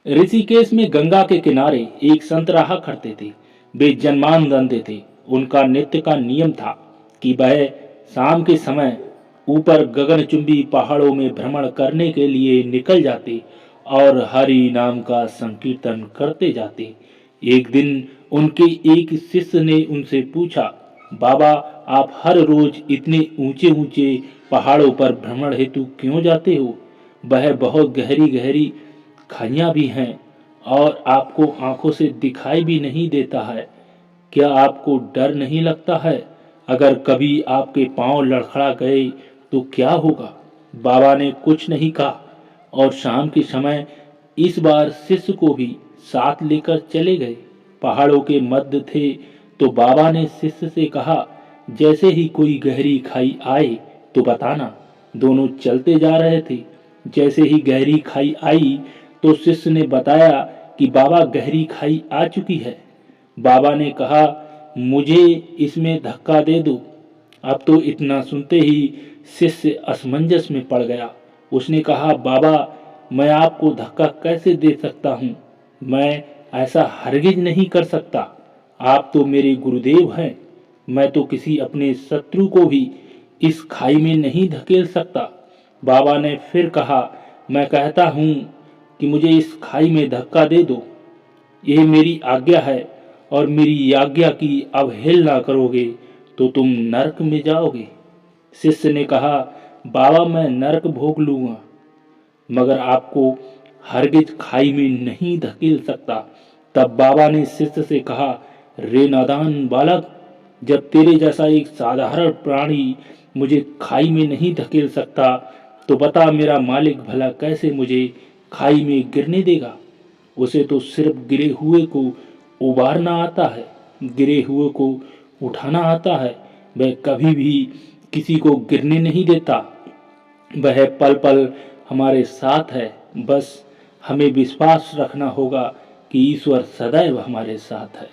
ऋषिकेश में गंगा के किनारे एक संत रहा करते थे। वे जन्मानंद थे। उनका नित्य का नियम था कि वह शाम के समय ऊपर गगनचुंबी पहाड़ों में भ्रमण करने के लिए निकल जाते और हरि नाम का संकीर्तन करते जाते। एक दिन उनके एक शिष्य ने उनसे पूछा, बाबा, आप हर रोज इतने ऊंचे ऊंचे पहाड़ों पर भ्रमण हेतु क्यों जाते हो? वह बहुत गहरी गहरी खाइयां भी हैं और आपको आंखों से दिखाई भी नहीं देता है। क्या आपको डर नहीं लगता है? अगर कभी आपके पांव लड़खड़ा गए तो क्या होगा? बाबा ने कुछ नहीं कहा और शाम के समय इस बार शिष्य को भी साथ लेकर चले गए। पहाड़ों के मध्य थे तो बाबा ने शिष्य से कहा, जैसे ही कोई गहरी खाई आए तो बताना। दोनों चलते जा रहे थे। जैसे ही गहरी खाई आई तो शिष्य ने बताया कि बाबा, गहरी खाई आ चुकी है। बाबा ने कहा, मुझे इसमें धक्का दे दो। अब तो इतना सुनते ही शिष्य असमंजस में पड़ गया। उसने कहा, बाबा, मैं आपको धक्का कैसे दे सकता हूँ? मैं ऐसा हरगिज नहीं कर सकता। आप तो मेरे गुरुदेव हैं। मैं तो किसी अपने शत्रु को भी इस खाई में नहीं धकेल सकता। बाबा ने फिर कहा, मैं कहता हूँ कि मुझे इस खाई में धक्का दे दो। यह मेरी आज्ञा है और मेरी आज्ञा की अवहेलना करोगे तो तुम नरक में जाओगे। शिष्य ने कहा, बाबा, मैं नरक भोग लूंगा मगर आपको हरगिज खाई में नहीं धकेल सकता। तब बाबा ने शिष्य से कहा, रे नादान बालक, जब तेरे जैसा एक साधारण प्राणी मुझे खाई में नहीं धकेल सकता तो बता, मेरा मालिक भला कैसे मुझे खाई में गिरने देगा? उसे तो सिर्फ गिरे हुए को उबारना आता है, गिरे हुए को उठाना आता है। वह कभी भी किसी को गिरने नहीं देता। वह पल पल हमारे साथ है। बस हमें विश्वास रखना होगा कि ईश्वर सदैव हमारे साथ है।